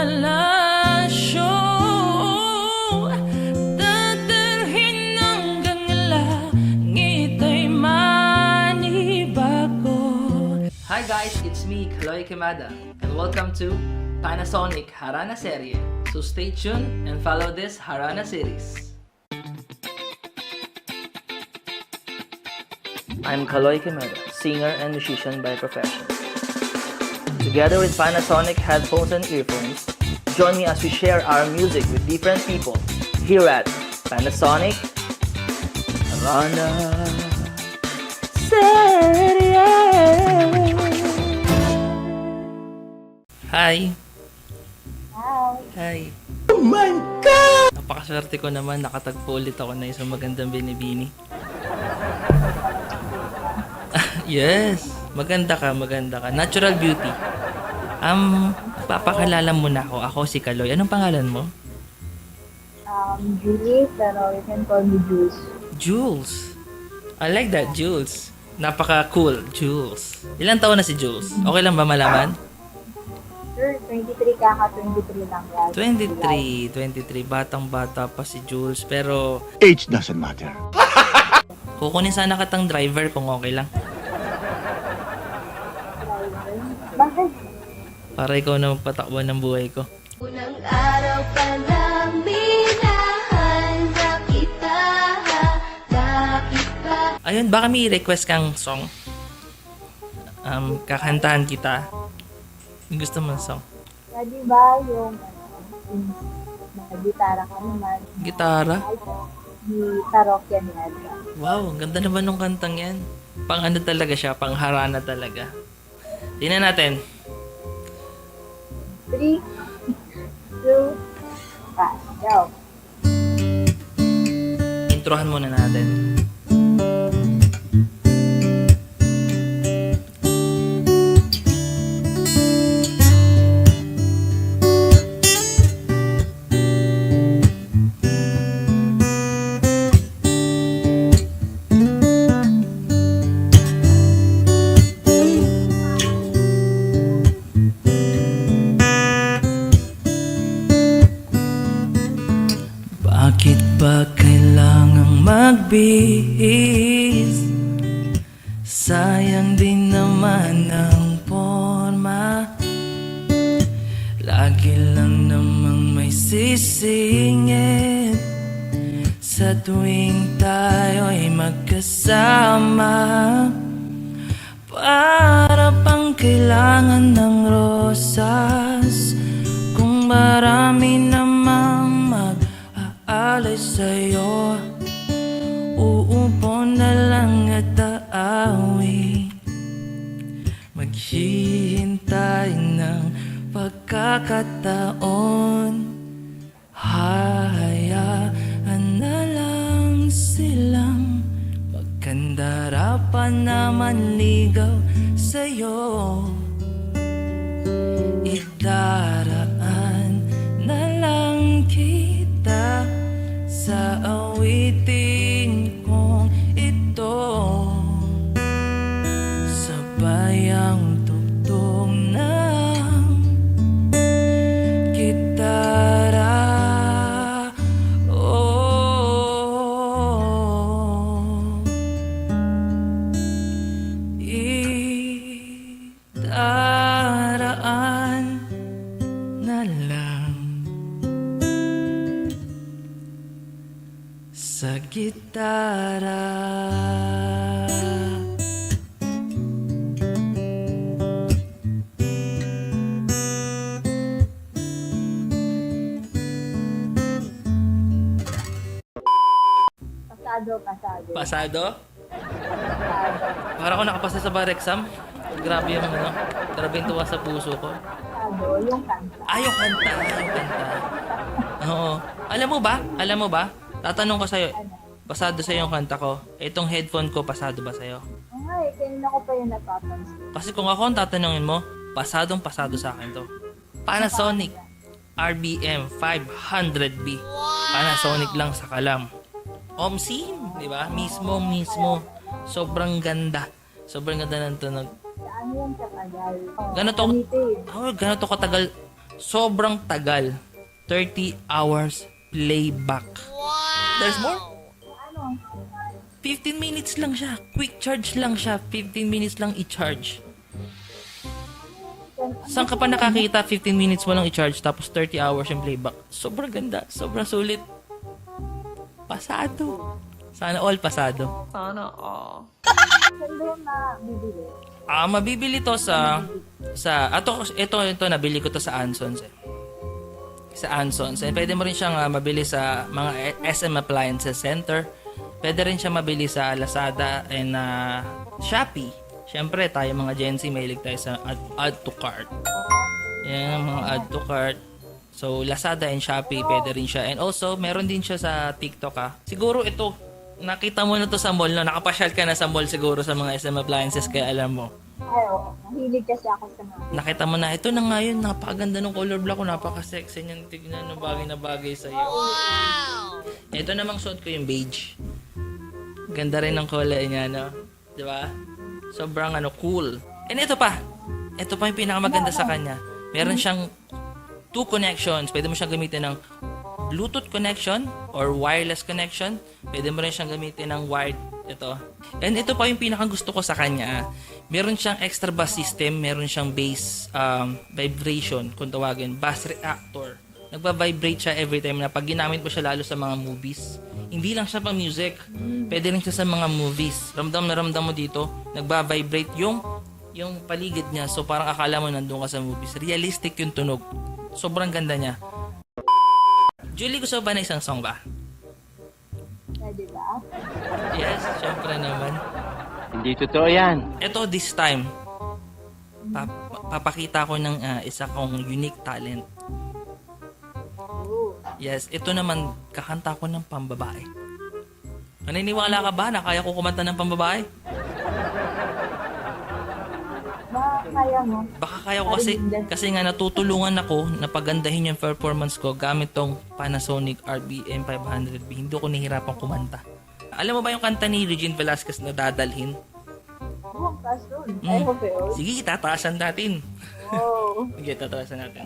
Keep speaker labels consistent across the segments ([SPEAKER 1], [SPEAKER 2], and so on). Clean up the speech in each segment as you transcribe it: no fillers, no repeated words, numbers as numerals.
[SPEAKER 1] palasyo, dadalhin hanggang langit ay manibago.
[SPEAKER 2] Hi guys, it's me, Kaloy Quemada, and welcome to Panasonic Harana Serie. So stay tuned and follow this Harana series. I'm Kaloy Quemada, singer and musician by profession. Together with Panasonic headphones and earphones, join me as we share our music with different people here at Panasonic Harana Serie. Hi! Hi! Oh my God! Napakaswerte ko naman, nakatagpo ulit ako na isang magandang binibini. Yes! Maganda ka. Natural beauty. Papakalala mo na ako. Ako si Kaloy. Anong pangalan mo?
[SPEAKER 3] Julie, pero you can call me Jules.
[SPEAKER 2] Jules. I like that, Jules. Napaka-cool, Jules. Ilang taon na si Jules? Okay lang ba malaman?
[SPEAKER 3] Sir, 23 ka, 23 lang yan.
[SPEAKER 2] 23. Batang-bata pa si Jules. Pero,
[SPEAKER 4] Age doesn't matter.
[SPEAKER 2] kukunin sana katang driver kung okay lang.
[SPEAKER 3] Bakit?
[SPEAKER 2] Para ikaw na magpatakbo ng buhay ko.
[SPEAKER 5] Unang araw pa lang minahanda kita.
[SPEAKER 2] Ayun, baka may request kang song. Kakantahan kita. Gusto mo ng song?
[SPEAKER 3] Di ba yung gitara ka naman?
[SPEAKER 2] Gitara?
[SPEAKER 3] Ni Parokya ni Adra.
[SPEAKER 2] Wow, ang ganda naman ng kantang yan. Pang ano talaga siya, pang harana talaga. Tingnan natin.
[SPEAKER 3] 3, 2, 1, go.
[SPEAKER 2] Introhan muna natin. Bakit ba kailangang magbihis? Sayang din naman ang forma. Lagi lang namang may sisingit sa tuwing tayo'y magkasama. Para pang kailangan ng rosas kung marami namang alay sa'yo. Uupo na lang at aawi, maghihintay ng pagkakataon. Hayaan na lang silang magkandarapan na manligaw sa'yo. Idaraan na lang kita sa awitin kong ito, sabay ang tugtog ng gitara. Oh, idaraan na lang sa gitara.
[SPEAKER 3] Pasado.
[SPEAKER 2] Pasado? Para ako nakapasa sa bar exam. Grabe yung ano, grabe yung tuwa sa puso ko.
[SPEAKER 3] Pasado, yung kanta.
[SPEAKER 2] Yung kanta. Oo. Alam mo ba? Tatanong ko sa'yo, pasado sa'yo yung kanta ko. Itong headphone ko, pasado ba sa'yo?
[SPEAKER 3] Ay, kanina ko pa yung napapansin.
[SPEAKER 2] Kasi kung ako ang tatanungin mo, pasado sa akin to. Panasonic RBM 500B. Panasonic lang sa kalam. OMSIM, di ba? Mismo. Sobrang ganda ng tunog.
[SPEAKER 3] Ano yan katagal?
[SPEAKER 2] Gano'n to katagal? Sobrang tagal. 30 hours playback. There's more? 15 minutes lang siya. Quick charge lang siya. 15 minutes lang i-charge. Saan ka pa nakakita 15 minutes mo lang i-charge tapos 30 hours yung playback? Sobrang ganda. Sobrang sulit. Pasado. Sana all pasado.
[SPEAKER 1] Sana all.
[SPEAKER 3] Saan ba yung nabibili?
[SPEAKER 2] Mabibili to sa ito nabili ko to sa Ansons eh. Sa Ansons. And pwede mo rin siyang mabili sa mga SM Appliances Center. Pwede rin siya mabili sa Lazada and Shopee. Siyempre, tayo mga Gen Z, mahilig tayo sa add to cart. Yan, mga add to cart. So, Lazada and Shopee, pwede rin siya. And also, meron din siya sa TikTok Siguro ito, nakita mo na to sa mall, no? Nakapasyal ka na sa mall siguro sa mga SM Appliances, kaya alam mo.
[SPEAKER 3] Ay, oo. Mahilig kasi ako sa mga.
[SPEAKER 2] Nakita mo na, ito na nga yun, napakaganda ng color block ko, napaka-sexy niyan, tignan, bagay na bagay sa'yo. Wow! Ito namang suot ko yung beige. Ganda rin ng kulay niya, no? Di ba? Sobrang cool. And ito pa yung pinakamaganda sa kanya. Meron siyang 2 connections. Pwede mo siyang gamitin ng Bluetooth connection or wireless connection. Pwede mo rin siyang gamitin ng wired. Ito. And ito pa yung pinakagusto ko sa kanya. Meron siyang extra bass system. Meron siyang bass vibration, kung tawagin. Bass reactor. Nagba-vibrate siya every time na pag ginamit mo siya lalo sa mga movies. Hindi lang siya pang music. Pwede rin siya sa mga movies. Ramdam na ramdam mo dito, nagba-vibrate yung paligid niya. So parang akala mo nandun ka sa movies. Realistic yung tunog. Sobrang ganda niya. Julie, gusto ba na isang song ba?
[SPEAKER 3] Pwede ba?
[SPEAKER 2] Yes, syempre naman.
[SPEAKER 4] Hindi totoo yan.
[SPEAKER 2] Ito this time, papakita ko ng isa kong unique talent. Yes, ito naman, kakanta ko ng pambabae. Naniniwala ka ba na kaya ko kumanta ng pambabae?
[SPEAKER 3] Baka kaya mo.
[SPEAKER 2] Baka kaya ko kasi nga natutulungan ako na pagandahin yung performance ko gamit tong Panasonic RBM 500B. Hindi ko nahihirapan kumanta. Alam mo ba yung kanta ni Regine Velasquez na Dadalhin?
[SPEAKER 3] Buong kaso. I hope it was.
[SPEAKER 2] Sige, tataasan natin.
[SPEAKER 3] Oh.
[SPEAKER 2] Sige, tataasan natin.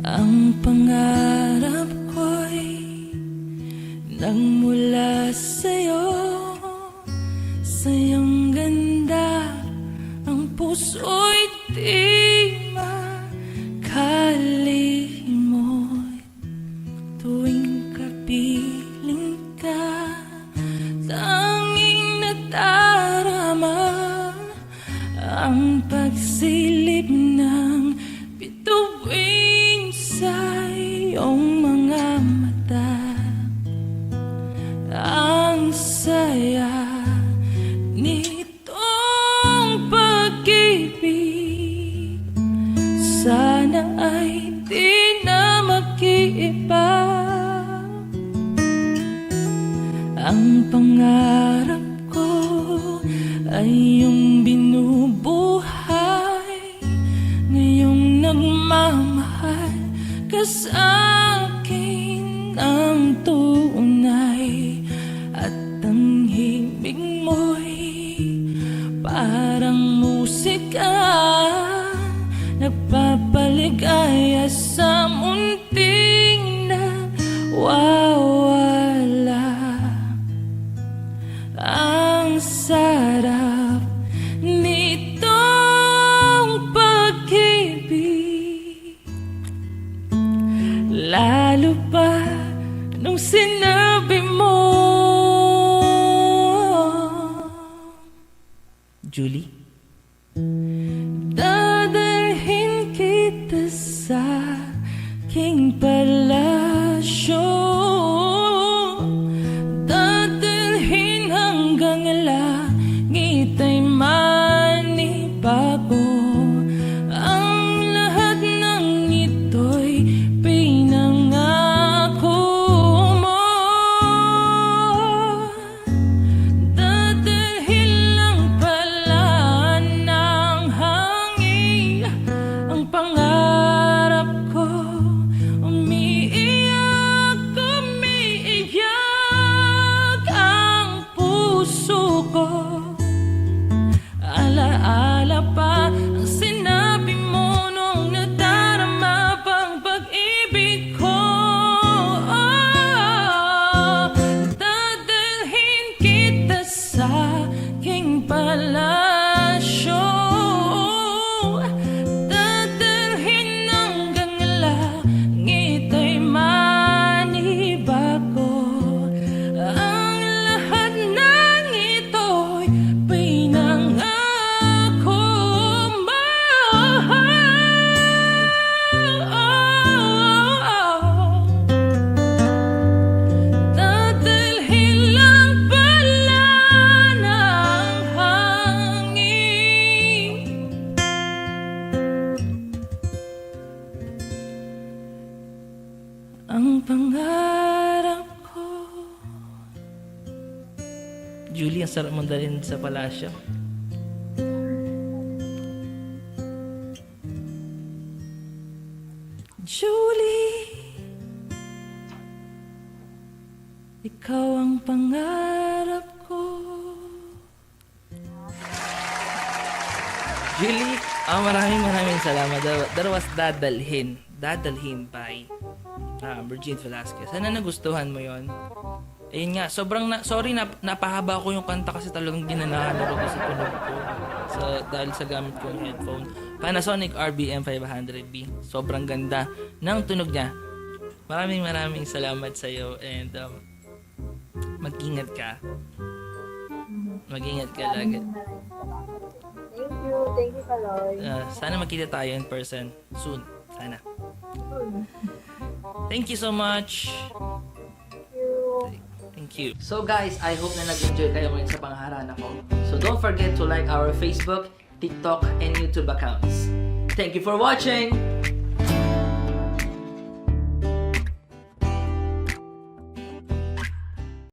[SPEAKER 2] Ang pangarap ko'y nagmula sa'yo, sa iyong ganda, ang puso'y di makalimot. Tuwing kapiling ka, tanging nadarama ang pagsilip ng bituin sa iyong mga mata. Ang saya nitong pag-ibig, sana ay di na mag-iiba. Ang pangarap ko ay iyong binubuhay, ngayong nagmamahal ka sa akin ang tunay. At ang himig mo'y parang musika, nagpapaligaya sa munting nawawala. Ang sarap nitong pag-ibig, lalo pa nung sinabi mo, Julie, dadalhin kita sa aking palasyo, dadalhin hanggang langit ay manibago. Ang lahat ng ito'y pinangako mo. Dadalhin lang pala ng hangin ang pangarap ko. Julie, ang sarap mong dalhin sa palasyo. Julie, ikaw ang pangarap ko. Julie, maraming salamat. That was Dadalhin by Virgin Velasquez. Sana nagustuhan mo yon. Ayun nga, sorry napahaba ko yung kanta kasi talagang ginanahan ako sa tunog ko. Dahil sa gamit ko yung headphone. Panasonic RBM 500B. Sobrang ganda ng tunog niya. Maraming salamat sa iyo and mag-ingat ka. Mag-ingat ka lagi.
[SPEAKER 3] Thank you Kaloy.
[SPEAKER 2] Sana makita tayo in person soon. Sana. Thank you so much. Thank you. So guys, I hope na nag-enjoy kayo ngayon sa pangharana ko. So don't forget to like our Facebook, TikTok, and YouTube accounts. Thank you for watching!